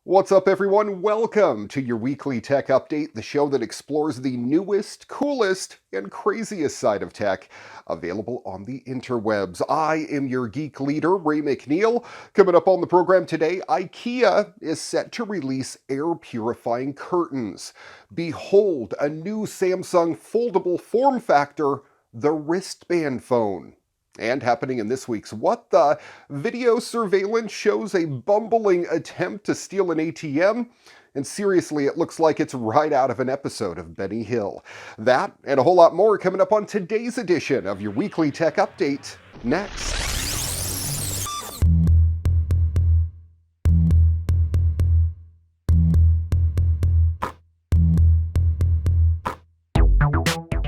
What's up, everyone? Welcome to your weekly tech update, the show that explores the newest, coolest, and craziest side of tech available on the interwebs. I am your geek leader, Ray McNeil. Coming up on the program today, Ikea is set to release air-purifying curtains. Behold, a new Samsung foldable form factor, the Wristband phone. And happening in this week's What The? Video surveillance shows a bumbling attempt to steal an ATM. And seriously, it looks like it's right out of an episode of Benny Hill. That and a whole lot more coming up on today's edition of your weekly tech update. Next.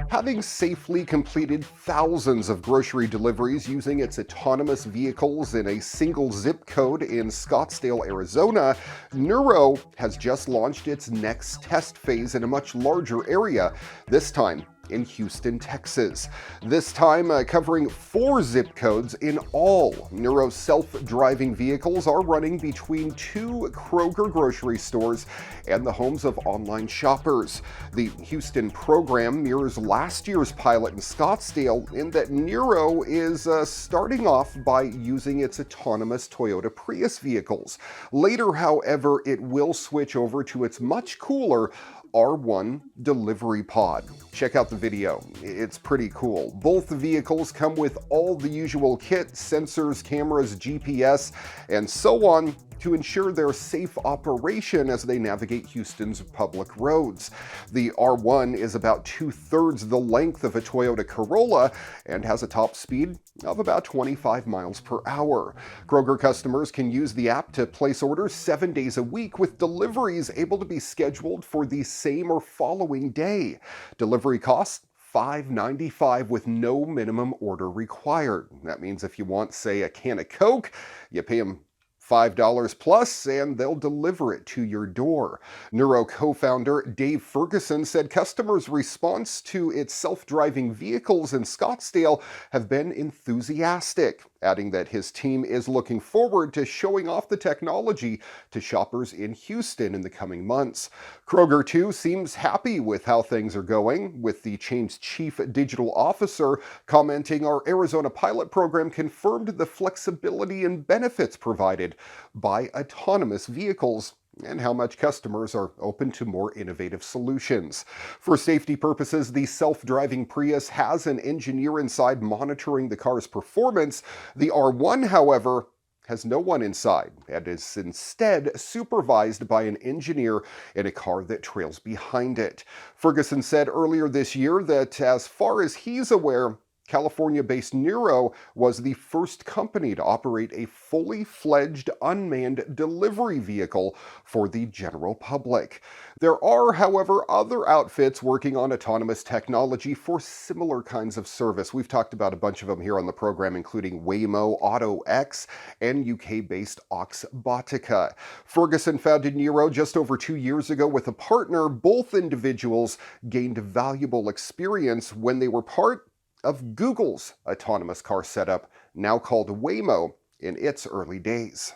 Having safely completed thousands of grocery deliveries using its autonomous vehicles in a single zip code in Scottsdale, Arizona, Nuro has just launched its next test phase in a much larger area, this time in Houston, Texas. This time covering 4 zip codes in all. Nuro's self-driving vehicles are running between 2 Kroger grocery stores and the homes of online shoppers. The Houston program mirrors last year's pilot in Scottsdale in that Nuro is starting off by using its autonomous Toyota Prius vehicles. Later, however, it will switch over to its much cooler R1 delivery pod. Check out the video. It's pretty cool. Both vehicles come with all the usual kit, sensors, cameras, GPS, and so on to ensure their safe operation as they navigate Houston's public roads. The R1 is about 2/3 the length of a Toyota Corolla and has a top speed of about 25 miles per hour. Kroger customers can use the app to place orders 7 days a week, with deliveries able to be scheduled for the same or following day. Delivery costs $5.95 with no minimum order required. That means if you want, say, a can of Coke, you pay them $5 plus, and they'll deliver it to your door. Nuro co-founder Dave Ferguson said customers' response to its self-driving vehicles in Scottsdale have been enthusiastic, adding that his team is looking forward to showing off the technology to shoppers in Houston in the coming months. Kroger, too, seems happy with how things are going, with the chain's chief digital officer commenting, "Our Arizona pilot program confirmed the flexibility and benefits provided by autonomous vehicles and how much customers are open to more innovative solutions." For safety purposes, the self-driving Prius has an engineer inside monitoring the car's performance. The R1, however, has no one inside and is instead supervised by an engineer in a car that trails behind it. Ferguson said earlier this year that as far as he's aware, California-based Nuro was the first company to operate a fully fledged unmanned delivery vehicle for the general public. There are, however, other outfits working on autonomous technology for similar kinds of service. We've talked about a bunch of them here on the program, including Waymo, AutoX, and UK-based Oxbotica. Ferguson founded Nuro just over 2 years ago with a partner. Both individuals gained valuable experience when they were part of Google's autonomous car setup, now called Waymo, in its early days.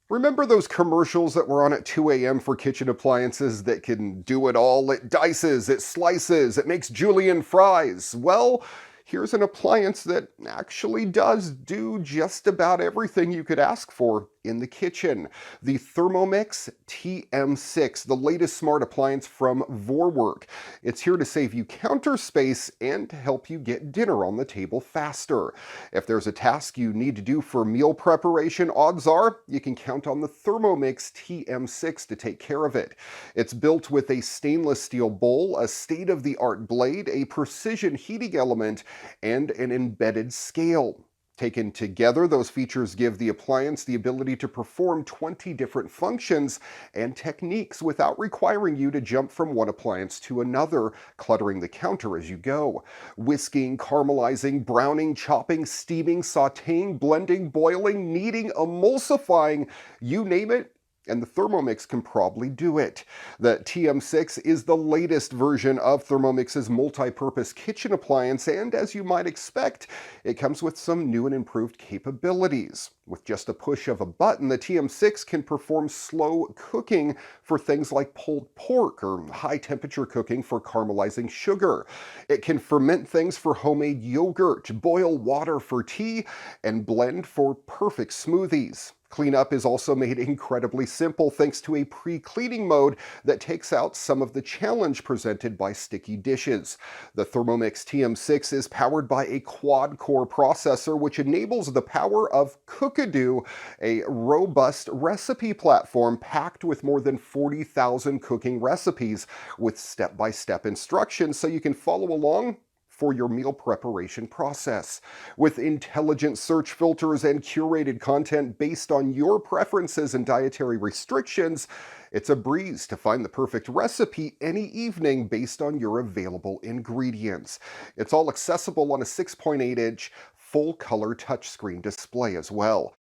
Remember those commercials that were on at 2 a.m. for kitchen appliances that can do it all? It dices, it slices, it makes julienne fries. Well, here's an appliance that actually does do just about everything you could ask for in the kitchen. The Thermomix TM6, the latest smart appliance from Vorwerk. It's here to save you counter space and to help you get dinner on the table faster. If there's a task you need to do for meal preparation, odds are you can count on the Thermomix TM6 to take care of it. It's built with a stainless steel bowl, a state-of-the-art blade, a precision heating element, and an embedded scale. Taken together, those features give the appliance the ability to perform 20 different functions and techniques without requiring you to jump from one appliance to another, cluttering the counter as you go. Whisking, caramelizing, browning, chopping, steaming, sautéing, blending, boiling, kneading, emulsifying, you name it, and the Thermomix can probably do it. The TM6 is the latest version of Thermomix's multi-purpose kitchen appliance, and as you might expect, it comes with some new and improved capabilities. With just a push of a button, the TM6 can perform slow cooking for things like pulled pork or high-temperature cooking for caramelizing sugar. It can ferment things for homemade yogurt, boil water for tea, and blend for perfect smoothies. Cleanup is also made incredibly simple thanks to a pre-cleaning mode that takes out some of the challenge presented by sticky dishes. The Thermomix TM6 is powered by a quad-core processor which enables the power of Cookadoo, a robust recipe platform packed with more than 40,000 cooking recipes with step-by-step instructions so you can follow along for your meal preparation process. With intelligent search filters and curated content based on your preferences and dietary restrictions, it's a breeze to find the perfect recipe any evening based on your available ingredients. It's all accessible on a 6.8-inch full-color touchscreen display as well.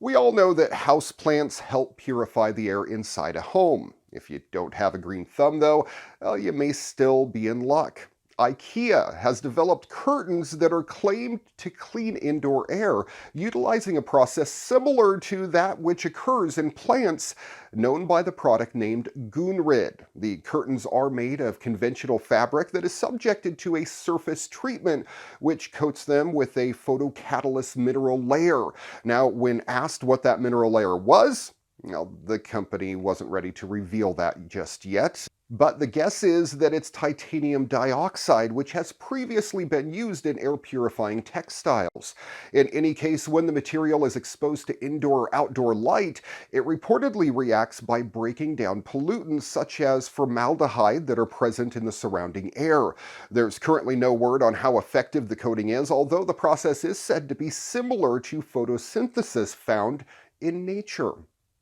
We all know that houseplants help purify the air inside a home. If you don't have a green thumb, though, you may still be in luck. Ikea has developed curtains that are claimed to clean indoor air, utilizing a process similar to that which occurs in plants, known by the product named Gunrid. The curtains are made of conventional fabric that is subjected to a surface treatment, which coats them with a photocatalyst mineral layer. Now, when asked what that mineral layer was, the company wasn't ready to reveal that just yet. But the guess is that it's titanium dioxide, which has previously been used in air-purifying textiles. In any case, when the material is exposed to indoor or outdoor light, it reportedly reacts by breaking down pollutants such as formaldehyde that are present in the surrounding air. There's currently no word on how effective the coating is, although the process is said to be similar to photosynthesis found in nature.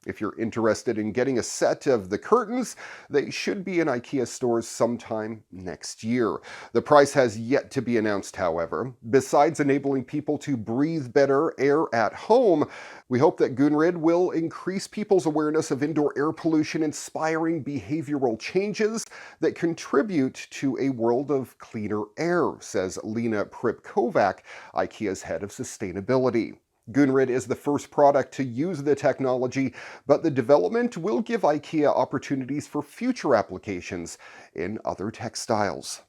If you're interested in getting a set of the curtains, they should be in IKEA stores sometime next year. The price has yet to be announced, however. Besides enabling people to breathe better air at home, we hope that Gunrid will increase people's awareness of indoor air pollution, inspiring behavioral changes that contribute to a world of cleaner air, says Lena Pripkovac, IKEA's head of sustainability. Gunrid is the first product to use the technology, but the development will give IKEA opportunities for future applications in other textiles.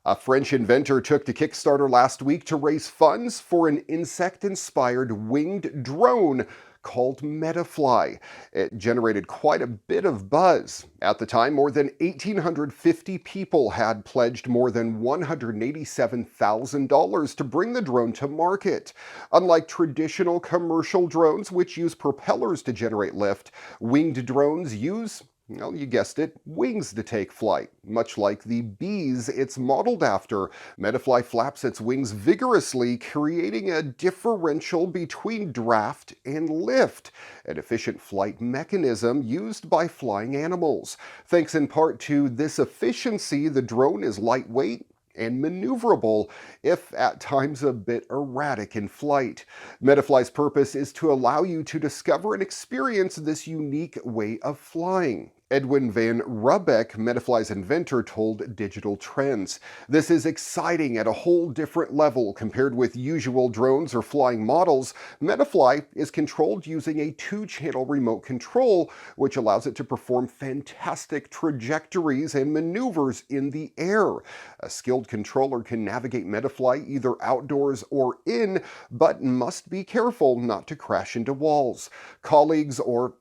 A French inventor took to Kickstarter last week to raise funds for an insect-inspired winged drone called Metafly. It generated quite a bit of buzz. At the time, more than 1,850 people had pledged more than $187,000 to bring the drone to market. Unlike traditional commercial drones, which use propellers to generate lift, winged drones use, you guessed it, wings to take flight. Much like the bees it's modeled after, Metafly flaps its wings vigorously, creating a differential between draft and lift, an efficient flight mechanism used by flying animals. Thanks in part to this efficiency, the drone is lightweight and maneuverable, if at times a bit erratic in flight. Metafly's purpose is to allow you to discover and experience this unique way of flying. Edwin van Rubbeck, Metafly's inventor, told Digital Trends, "This is exciting at a whole different level compared with usual drones or flying models. Metafly is controlled using a 2-channel remote control, which allows it to perform fantastic trajectories and maneuvers in the air. A skilled controller can navigate Metafly either outdoors or in, but must be careful not to crash into walls, colleagues, or,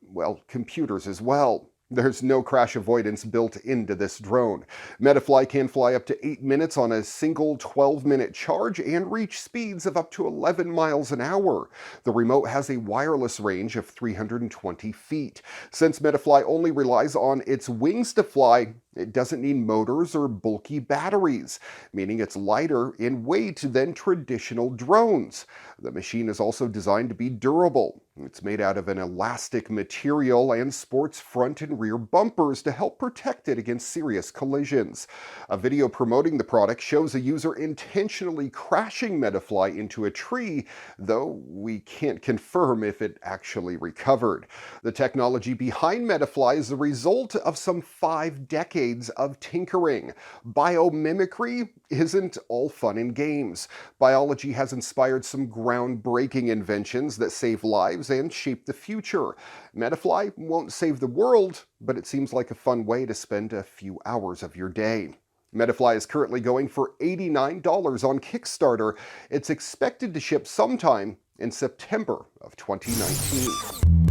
computers as well." There's no crash avoidance built into this drone. Metafly can fly up to 8 minutes on a single 12-minute charge and reach speeds of up to 11 miles an hour. The remote has a wireless range of 320 feet. Since Metafly only relies on its wings to fly, it doesn't need motors or bulky batteries, meaning it's lighter in weight than traditional drones. The machine is also designed to be durable. It's made out of an elastic material and sports front and rear bumpers to help protect it against serious collisions. A video promoting the product shows a user intentionally crashing Metafly into a tree, though we can't confirm if it actually recovered. The technology behind Metafly is the result of some 5 decades of tinkering. Biomimicry isn't all fun and games. Biology has inspired some groundbreaking inventions that save lives and shape the future. Metafly won't save the world, but it seems like a fun way to spend a few hours of your day. Metafly is currently going for $89 on Kickstarter. It's expected to ship sometime in September of 2019.